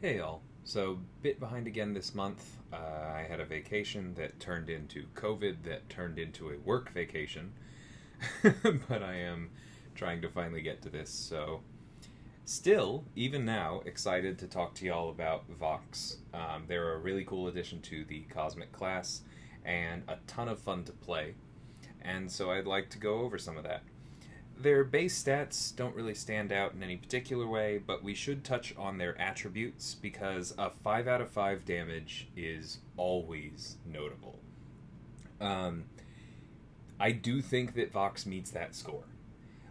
Hey all. So, bit behind again this month. I had a vacation that turned into COVID, that turned into a work vacation. But I am trying to finally get to this. So, still, even now, excited to talk to y'all about Vox. They're a really cool addition to the Cosmic class and a ton of fun to play. And so, I'd like to go over some of that. Their base stats don't really stand out in any particular way, but we should touch on their attributes because a 5 out of 5 damage is always notable. Um, I do think that Vox meets that score.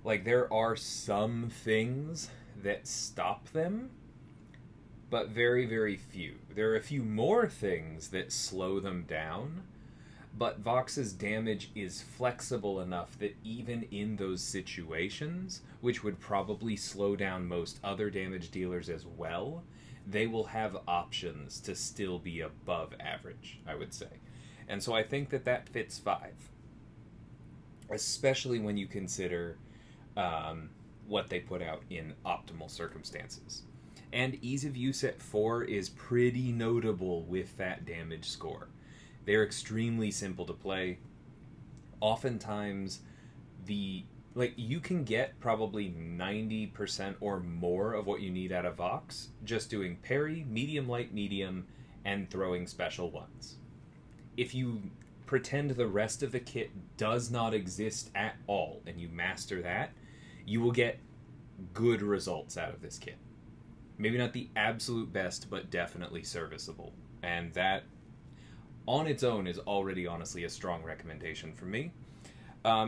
Like, there are some things that stop them, but very, very few. There are a few more things that slow them down, but Vox's damage is flexible enough that even in those situations, which would probably slow down most other damage dealers as well, they will have options to still be above average, I would say. And so I think that that fits 5, especially when you consider what they put out in optimal circumstances. And ease of use at 4 is pretty notable with that damage score. They're extremely simple to play. Oftentimes, you can get probably 90% or more of what you need out of Vox just doing parry, medium, light, medium, and throwing special ones. If you pretend the rest of the kit does not exist at all and you master that, you will get good results out of this kit. Maybe not the absolute best, but definitely serviceable. And that on its own is already honestly a strong recommendation for me.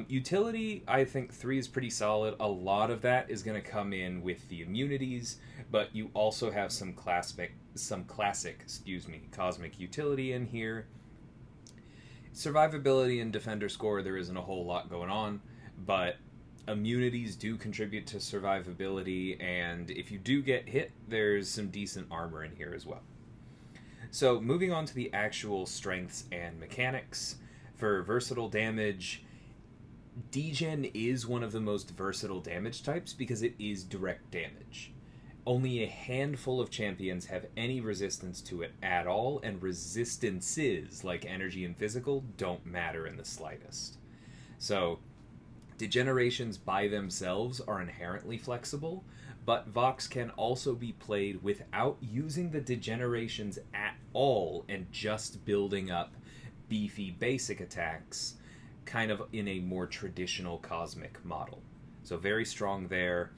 Utility, I think 3 is pretty solid. A lot of that is going to come in with the immunities, but you also have some classic, cosmic utility in here. Survivability and defender score, there isn't a whole lot going on, but immunities do contribute to survivability, and if you do get hit, there's some decent armor in here as well. So, moving on to the actual strengths and mechanics. For versatile damage, Degen is one of the most versatile damage types because it is direct damage. Only a handful of champions have any resistance to it at all, and resistances, like energy and physical, don't matter in the slightest. So, degenerations by themselves are inherently flexible, but Vox can also be played without using the degenerations at all and just building up beefy basic attacks, kind of in a more traditional cosmic model. So very strong there.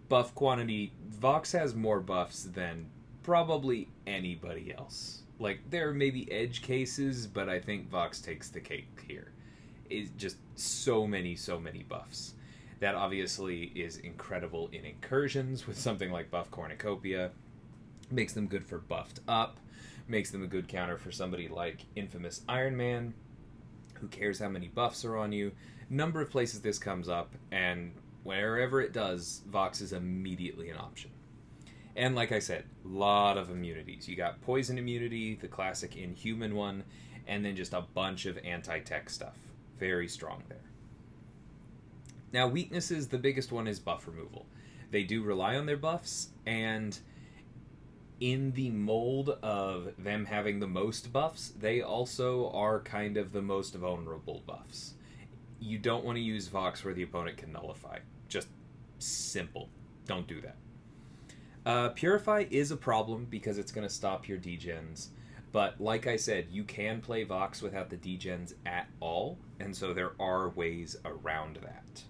Buff quantity, Vox has more buffs than probably anybody else. Like, there may be edge cases, but I think Vox takes the cake here. It's just so many buffs. That obviously is incredible in incursions with something like Buff Cornucopia. Makes them good for buffed up. Makes them a good counter for somebody like Infamous Iron Man. Who cares how many buffs are on you? Number of places this comes up, and wherever it does, Vox is immediately an option. And like I said, a lot of immunities. You got poison immunity, the classic Inhuman one, and then just a bunch of anti-tech stuff. Very strong there. Now, weaknesses, the biggest one is buff removal. They do rely on their buffs, and in the mold of them having the most buffs, they also are kind of the most vulnerable buffs. You don't want to use Vox where the opponent can nullify. Just simple. Don't do that. Purify is a problem because it's going to stop your degens. But like I said, you can play Vox without the degens at all, and so there are ways around that.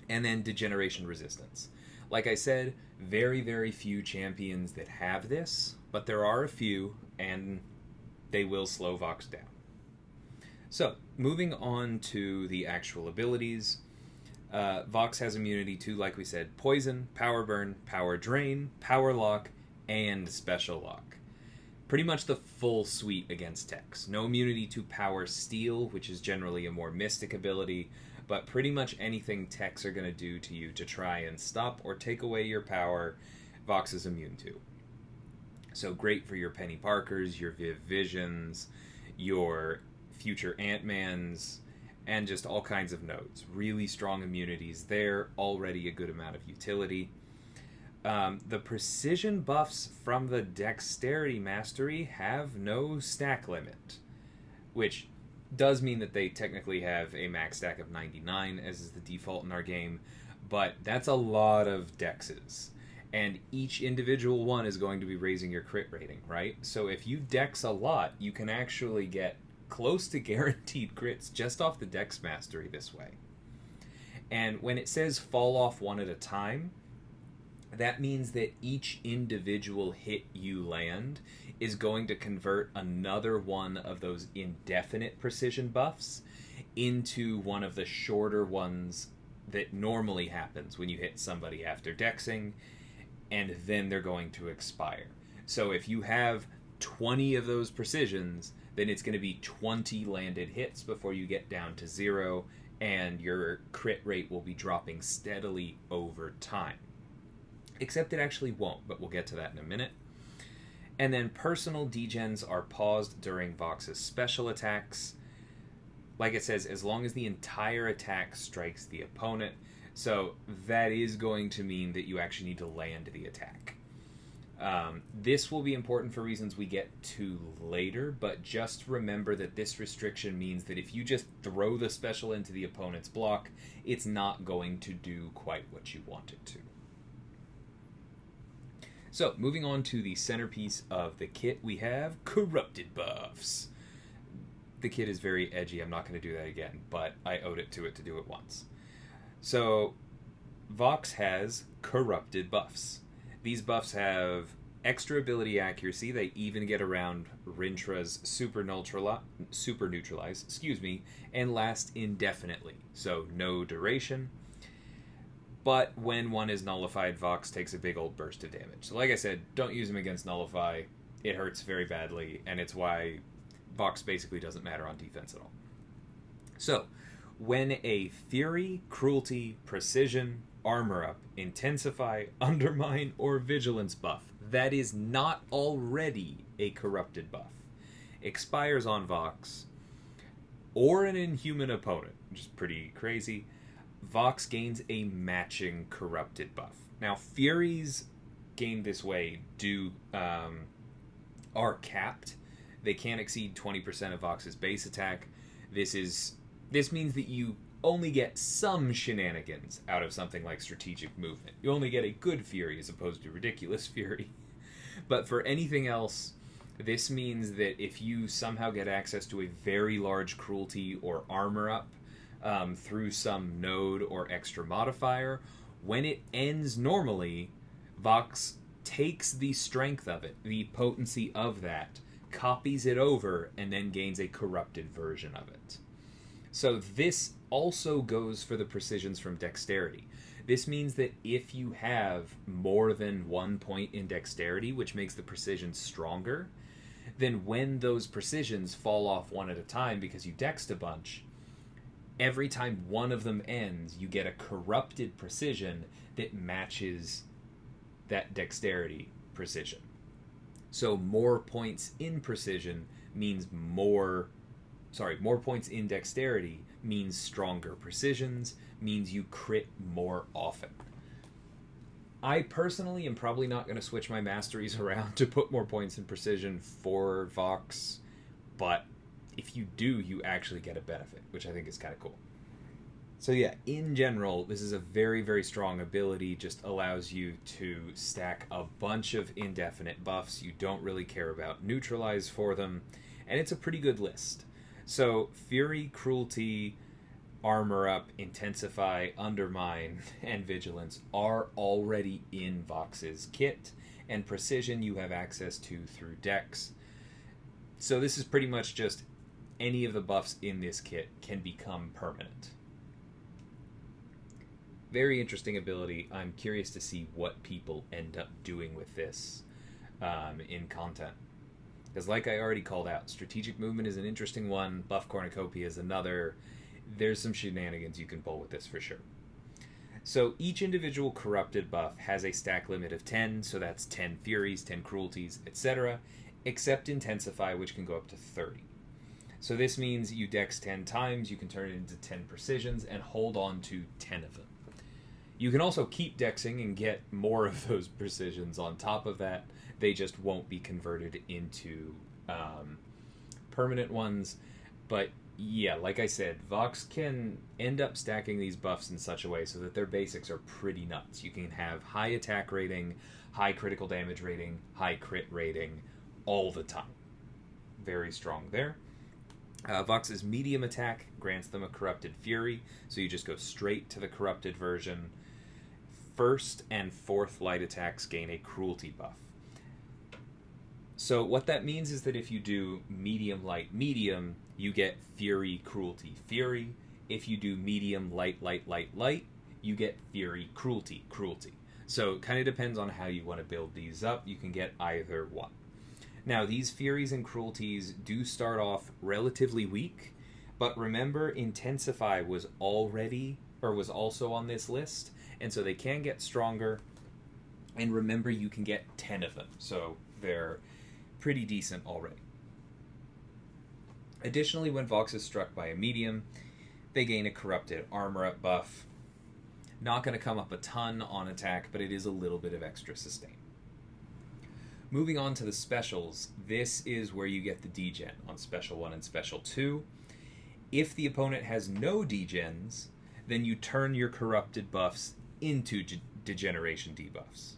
And then degeneration resistance. Like I said, very few champions that have this, but there are a few, and they will slow Vox down. So, moving on to the actual abilities. Vox has immunity to, like we said, Poison, Power Burn, Power Drain, Power Lock, and Special Lock. Pretty much the full suite against techs. No immunity to Power Steal, which is generally a more mystic ability, but pretty much anything techs are going to do to you to try and stop or take away your power, Vox is immune to. So great for your Penny Parkers, your Viv Visions, your future Ant-Mans, and just all kinds of nodes. Really strong immunities there, already a good amount of utility. The precision buffs from the dexterity mastery have no stack limit, which does mean that they technically have a max stack of 99, as is the default in our game, but that's a lot of dexes. And each individual one is going to be raising your crit rating, right? So if you dex a lot, you can actually get close to guaranteed crits just off the dex mastery this way. And when it says fall off one at a time, that means that each individual hit you land is going to convert another one of those indefinite precision buffs into one of the shorter ones that normally happens when you hit somebody after dexing, and then they're going to expire. So if you have 20 of those precisions, then it's going to be 20 landed hits before you get down to 0, and your crit rate will be dropping steadily over time. Except it actually won't, but we'll get to that in a minute. And then personal degens are paused during Vox's special attacks. Like it says, as long as the entire attack strikes the opponent. So that is going to mean that you actually need to land the attack. This will be important for reasons we get to later, but just remember that this restriction means that if you just throw the special into the opponent's block, it's not going to do quite what you want it to. So, moving on to the centerpiece of the kit, we have corrupted buffs. The kit is very edgy, I'm not going to do that again, but I owed it to do it once. So, Vox has corrupted buffs. These buffs have extra ability accuracy, they even get around Rintra's super neutralize, and last indefinitely, so no duration. But when one is nullified, Vox takes a big old burst of damage. So like I said, don't use him against Nullify. It hurts very badly, and it's why Vox basically doesn't matter on defense at all. So, when a Fury, Cruelty, Precision, Armor Up, Intensify, Undermine, or Vigilance buff that is not already a corrupted buff expires on Vox or an inhuman opponent, which is pretty crazy, Vox gains a matching corrupted buff. Now, Furies gained this way are capped. They can't exceed 20% of Vox's base attack. This means that you only get some shenanigans out of something like strategic movement. You only get a good Fury as opposed to ridiculous Fury. But for anything else, this means that if you somehow get access to a very large Cruelty or Armor Up, through some node or extra modifier, when it ends normally, Vox takes the strength of it, the potency of that, copies it over, and then gains a corrupted version of it. So this also goes for the precisions from dexterity. This means that if you have more than 1 point in dexterity, which makes the precision stronger, then when those precisions fall off one at a time because you dexed a bunch, every time one of them ends, you get a corrupted precision that matches that dexterity precision. So more points in precision means more points in dexterity means stronger precisions, means you crit more often. I personally am probably not going to switch my masteries around to put more points in precision for Vox, but if you do, you actually get a benefit, which I think is kind of cool. So yeah, in general, this is a very, very strong ability, just allows you to stack a bunch of indefinite buffs you don't really care about, neutralize for them, and it's a pretty good list. So Fury, Cruelty, Armor Up, Intensify, Undermine, and Vigilance are already in Vox's kit, and Precision you have access to through Dex. So this is pretty much just any of the buffs in this kit can become permanent. Very interesting ability. I'm curious to see what people end up doing with this in content. Because like I already called out, strategic movement is an interesting one, buff cornucopia is another. There's some shenanigans you can pull with this for sure. So each individual corrupted buff has a stack limit of 10, so that's 10 Furies, 10 Cruelties, etc., except Intensify, which can go up to 30. So this means you dex 10 times, you can turn it into 10 precisions, and hold on to 10 of them. You can also keep dexing and get more of those precisions on top of that. They just won't be converted into permanent ones. But yeah, like I said, Vox can end up stacking these buffs in such a way so that their basics are pretty nuts. You can have high attack rating, high critical damage rating, high crit rating all the time. Very strong there. Vox's medium attack grants them a Corrupted Fury, so you just go straight to the corrupted version. First and fourth light attacks gain a Cruelty buff. So what that means is that if you do medium, light, medium, you get Fury, Cruelty, Fury. If you do medium, light, light, light, light, you get Fury, Cruelty, Cruelty. So it kind of depends on how you want to build these up. You can get either one. Now, these Furies and Cruelties do start off relatively weak, but remember, Intensify was also on this list, and so they can get stronger. And remember, you can get 10 of them, so they're pretty decent already. Additionally, when Vox is struck by a medium, they gain a Corrupted Armor Up buff. Not going to come up a ton on attack, but it is a little bit of extra sustain. Moving on to the specials, this is where you get the degen on Special 1 and Special 2. If the opponent has no degens, then you turn your corrupted buffs into degeneration debuffs.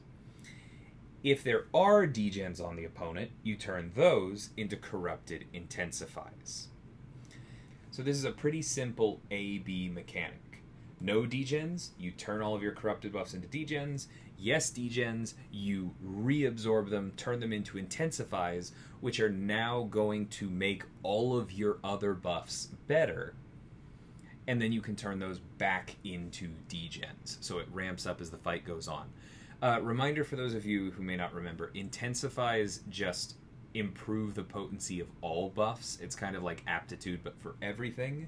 If there are degens on the opponent, you turn those into corrupted intensifies. So this is a pretty simple A-B mechanic. No degens, you turn all of your corrupted buffs into degens. Yes, degens, you reabsorb them, turn them into intensifies, which are now going to make all of your other buffs better. And then you can turn those back into degens, so it ramps up as the fight goes on. Reminder for those of you who may not remember, intensifies just improve the potency of all buffs. It's kind of like aptitude, but for everything.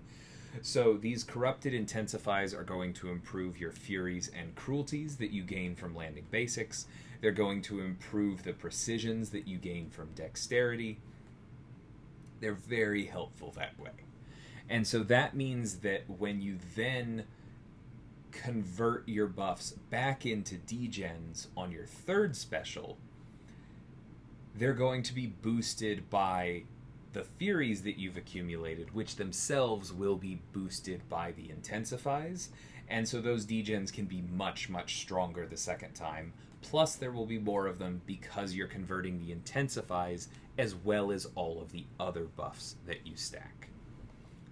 So these corrupted intensifies are going to improve your furies and cruelties that you gain from landing basics. They're going to improve the precisions that you gain from dexterity. They're very helpful that way. And so that means that when you then convert your buffs back into degens on your third special, they're going to be boosted by the Furies that you've accumulated, which themselves will be boosted by the intensifies, and so those degens can be much, much stronger the second time. Plus, there will be more of them because you're converting the intensifies as well as all of the other buffs that you stack.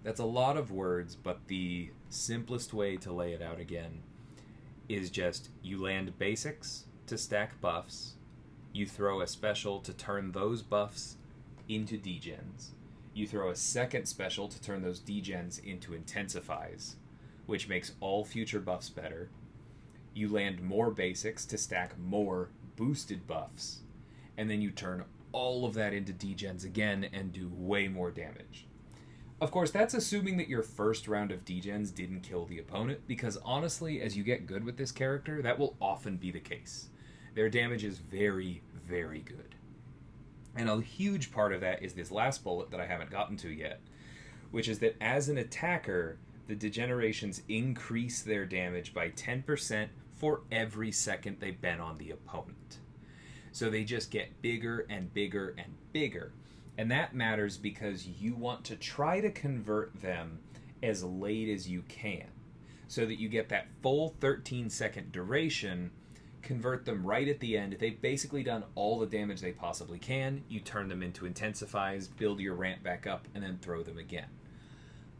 That's a lot of words, but the simplest way to lay it out again is just you land basics to stack buffs, you throw a special to turn those buffs into degens. You throw a second special to turn those degens into intensifies, which makes all future buffs better. You land more basics to stack more boosted buffs, and then you turn all of that into degens again and do way more damage. Of course, that's assuming that your first round of degens didn't kill the opponent, because honestly, as you get good with this character, that will often be the case. Their damage is very, very good. And a huge part of that is this last bullet that I haven't gotten to yet, which is that as an attacker, the degenerations increase their damage by 10% for every second they've been on the opponent. So they just get bigger and bigger and bigger. And that matters because you want to try to convert them as late as you can, so that you get that full 13-second duration. Convert them right at the end. They've basically done all the damage they possibly can. You turn them into intensifies, build your ramp back up, and then throw them again.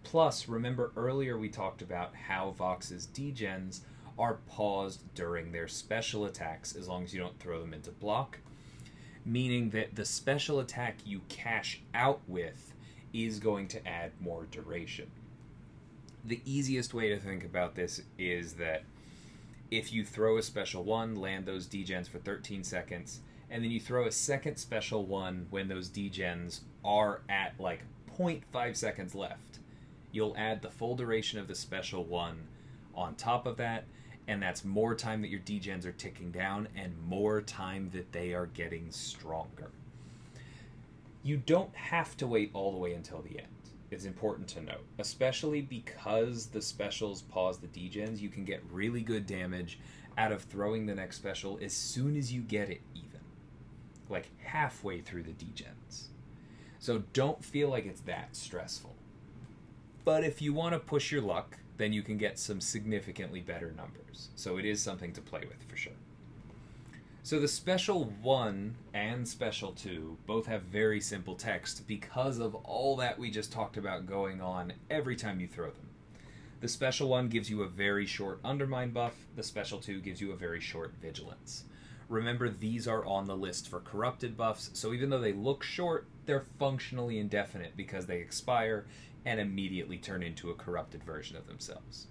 Plus, remember earlier we talked about how Vox's degens are paused during their special attacks as long as you don't throw them into block, meaning that the special attack you cash out with is going to add more duration. The easiest way to think about this is that if you throw a special one, land those degens for 13 seconds, and then you throw a second special one when those degens are at like 0.5 seconds left, you'll add the full duration of the special one on top of that, and that's more time that your degens are ticking down and more time that they are getting stronger. You don't have to wait all the way until the end. it's important to note, especially because the specials pause the degens. You can get really good damage out of throwing the next special as soon as you get it, even like halfway through the degens. So don't feel like it's that stressful. But if you want to push your luck, then you can get some significantly better numbers. So it is something to play with for sure. So the Special 1 and Special 2 both have very simple text because of all that we just talked about going on every time you throw them. The Special 1 gives you a very short Undermine buff. The Special 2 gives you a very short Vigilance. Remember, these are on the list for corrupted buffs, so even though they look short, they're functionally indefinite because they expire and immediately turn into a corrupted version of themselves.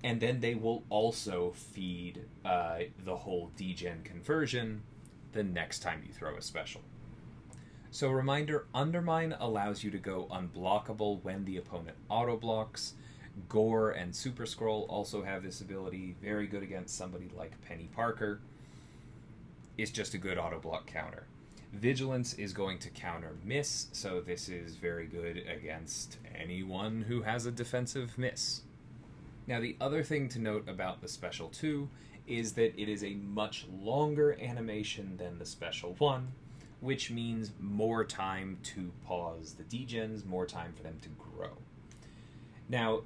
And then they will also feed the whole degen conversion the next time you throw a special. So reminder, Undermine allows you to go unblockable when the opponent auto-blocks. Gore and Super Scroll also have this ability, very good against somebody like Penny Parker. It's just a good auto-block counter. Vigilance is going to counter miss, so this is very good against anyone who has a defensive miss. Now, the other thing to note about the Special 2 is that it is a much longer animation than the Special 1, which means more time to pause the degens, more time for them to grow. Now,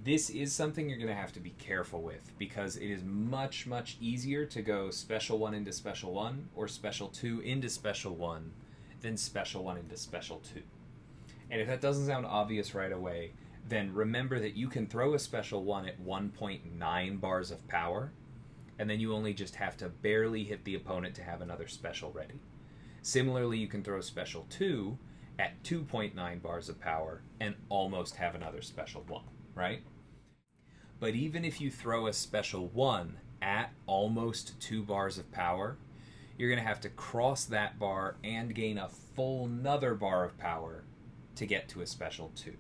this is something you're going to have to be careful with because it is much, much easier to go Special 1 into Special 1 or Special 2 into Special 1 than Special 1 into Special 2. And if that doesn't sound obvious right away, then remember that you can throw a Special 1 at 1.9 bars of power, and then you only just have to barely hit the opponent to have another special ready. Similarly, you can throw Special 2 at 2.9 bars of power and almost have another Special 1, right? But even if you throw a Special 1 at almost 2 bars of power, you're going to have to cross that bar and gain a full another bar of power to get to a Special 2.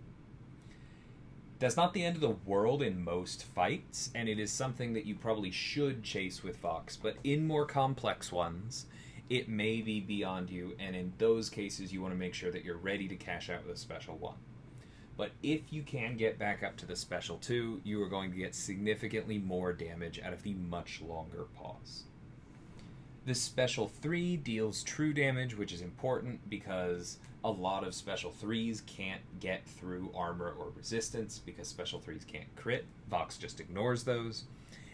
That's not the end of the world in most fights, and it is something that you probably should chase with Vox, but in more complex ones, it may be beyond you, and in those cases, you want to make sure that you're ready to cash out with a Special 1. But if you can get back up to the Special 2, you are going to get significantly more damage out of the much longer pause. The Special 3 deals true damage, which is important because a lot of Special 3s can't get through armor or resistance because Special 3s can't crit. Vox just ignores those,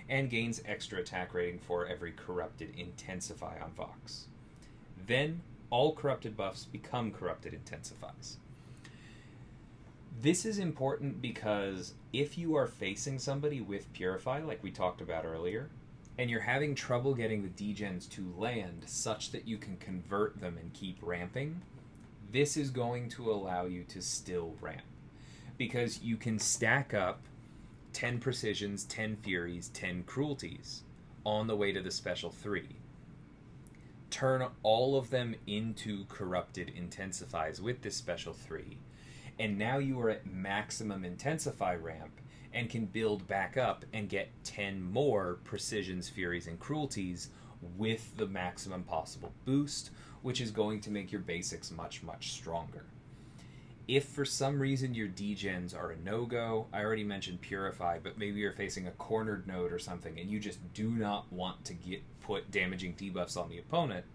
and gains extra attack rating for every corrupted Intensify on Vox. Then, all corrupted buffs become corrupted Intensifies. This is important because if you are facing somebody with Purify, like we talked about earlier, and you're having trouble getting the degens to land such that you can convert them and keep ramping, this is going to allow you to still ramp. Because you can stack up 10 Precisions, 10 Furies, 10 Cruelties on the way to the Special 3. Turn all of them into Corrupted Intensifies with this Special 3, and now you are at maximum Intensify ramp and can build back up and get 10 more Precisions, Furies, and Cruelties with the maximum possible boost, which is going to make your basics much, much stronger. If for some reason your degens are a no-go, I already mentioned Purify, but maybe you're facing a cornered node or something and you just do not want to put damaging debuffs on the opponent,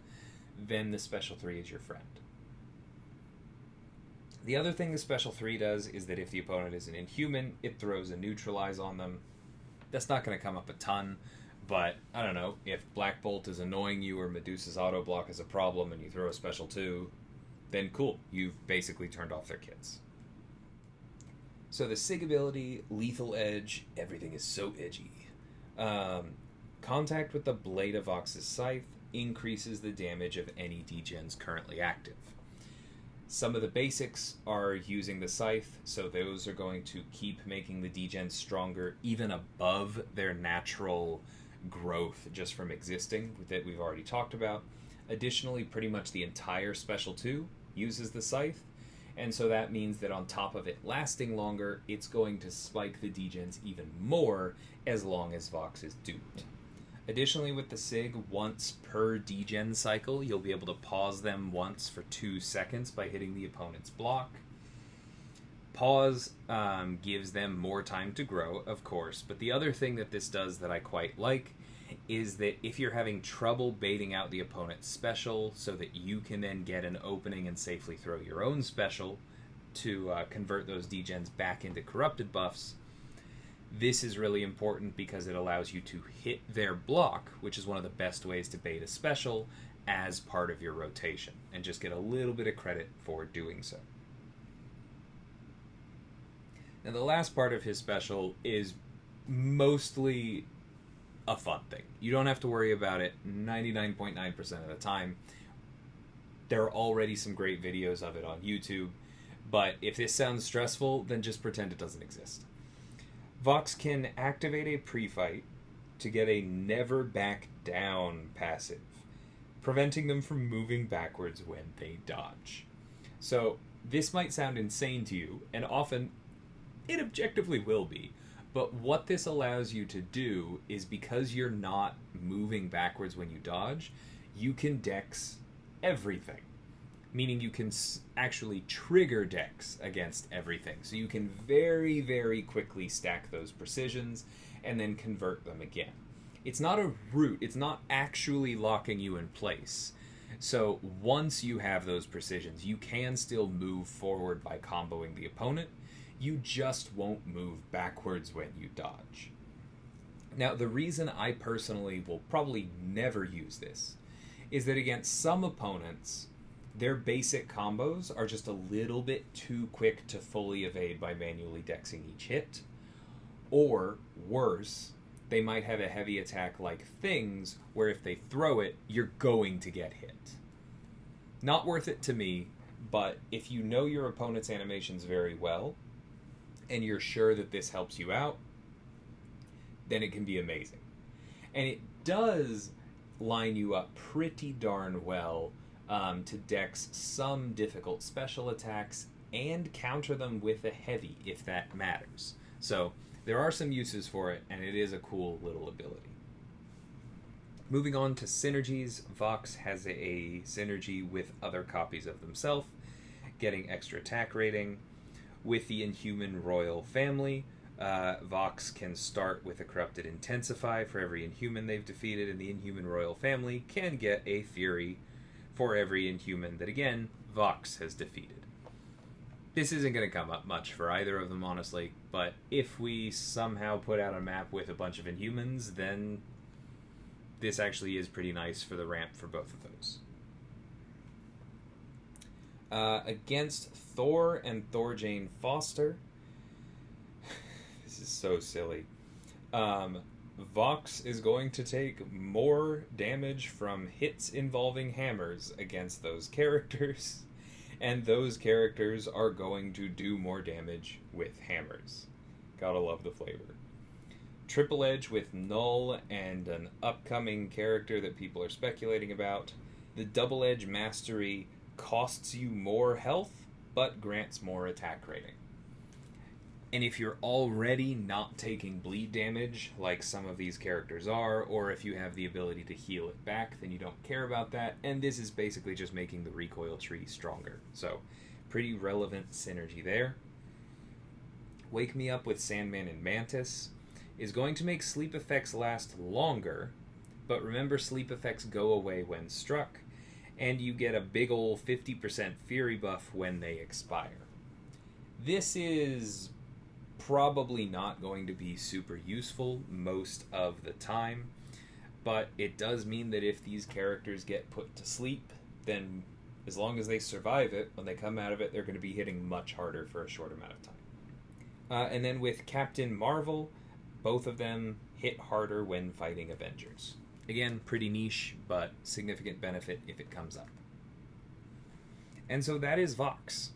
then the Special 3 is your friend. The other thing the Special 3 does is that if the opponent is an Inhuman, it throws a Neutralize on them. That's not going to come up a ton, but I don't know, if Black Bolt is annoying you or Medusa's auto block is a problem and you throw a Special 2, then cool, you've basically turned off their kits. So the Sig ability, Lethal Edge, everything is so edgy. Contact with the blade of Vox's Scythe increases the damage of any degens currently active. Some of the basics are using the Scythe, so those are going to keep making the degens stronger, even above their natural growth just from existing, that we've already talked about. Additionally, pretty much the entire Special 2 uses the Scythe, and so that means that on top of it lasting longer, it's going to spike the degens even more as long as Vox is duped. Additionally, with the SIG, once per degen cycle, you'll be able to pause them once for 2 seconds by hitting the opponent's block. Pause gives them more time to grow, of course, but the other thing that this does that I quite like is that if you're having trouble baiting out the opponent's special so that you can then get an opening and safely throw your own special to convert those degens back into corrupted buffs, this is really important because it allows you to hit their block, which is one of the best ways to bait a special, as part of your rotation, and just get a little bit of credit for doing so. Now, the last part of his special is mostly a fun thing. You don't have to worry about it 99.9% of the time. There are already some great videos of it on YouTube, but if this sounds stressful, then just pretend it doesn't exist. Vox can activate a pre-fight to get a never back down passive, preventing them from moving backwards when they dodge. So this might sound insane to you, and often it objectively will be, but what this allows you to do is, because you're not moving backwards when you dodge, you can dex everything. Meaning you can actually trigger dex against everything. So you can very, very quickly stack those precisions and then convert them again. It's not a root. It's not actually locking you in place. So once you have those precisions, you can still move forward by comboing the opponent. You just won't move backwards when you dodge. Now, the reason I personally will probably never use this is that against some opponents, their basic combos are just a little bit too quick to fully evade by manually dexing each hit. Or, worse, they might have a heavy attack like Things, where if they throw it, you're going to get hit. Not worth it to me, but if you know your opponent's animations very well, and you're sure that this helps you out, then it can be amazing. And it does line you up pretty darn well to dex some difficult special attacks and counter them with a heavy, if that matters. So there are some uses for it, and it is a cool little ability. Moving on to synergies, Vox has a synergy with other copies of themselves, getting extra attack rating. With the Inhuman Royal Family, Vox can start with a Corrupted Intensify for every Inhuman they've defeated, and the Inhuman Royal Family can get a Fury for every Inhuman that, again, Vox has defeated. This isn't going to come up much for either of them, honestly, but if we somehow put out a map with a bunch of Inhumans, then this actually is pretty nice for the ramp for both of those. Against Thor and Thorjane Foster, this is so silly. Vox is going to take more damage from hits involving hammers against those characters, and those characters are going to do more damage with hammers. Gotta love the flavor. Triple Edge with Null and an upcoming character that people are speculating about. The Double Edge Mastery costs you more health, but grants more attack rating. And if you're already not taking bleed damage, like some of these characters are, or if you have the ability to heal it back, then you don't care about that, and this is basically just making the recoil tree stronger. So, pretty relevant synergy there. Wake Me Up with Sandman and Mantis is going to make sleep effects last longer, but remember, sleep effects go away when struck, and you get a big ol' 50% Fury buff when they expire. This is probably not going to be super useful most of the time, but it does mean that if these characters get put to sleep, then as long as they survive it, when they come out of it, they're going to be hitting much harder for a short amount of time. And then with Captain Marvel, both of them hit harder when fighting Avengers. Again, pretty niche, but significant benefit if it comes up. And so that is Vox.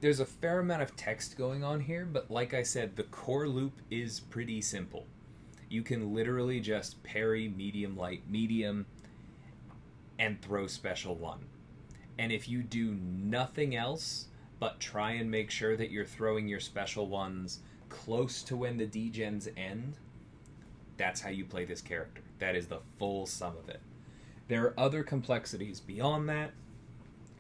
There's a fair amount of text going on here, but like I said, the core loop is pretty simple. You can literally just parry medium, light, medium, and throw special 1. And if you do nothing else but try and make sure that you're throwing your special 1s close to when the degens end, That's how you play this character. That is the full sum of it. There are other complexities beyond that.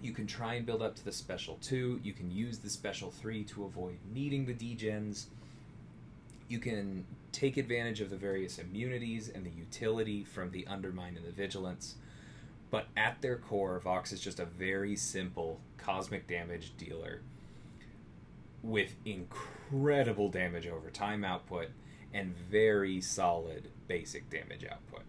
You can try and build up to the special 2. You can use the special 3 to avoid needing the Degens. You can take advantage of the various immunities and the utility from the Undermine and the Vigilance. But at their core, Vox is just a very simple cosmic damage dealer with incredible damage over time output and very solid basic damage output.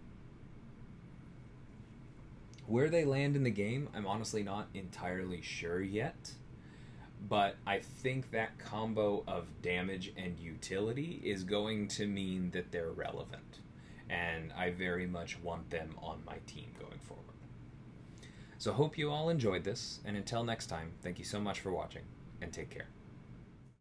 Where they land in the game, I'm honestly not entirely sure yet, but I think that combo of damage and utility is going to mean that they're relevant, and I very much want them on my team going forward. So hope you all enjoyed this, and until next time, thank you so much for watching, and take care.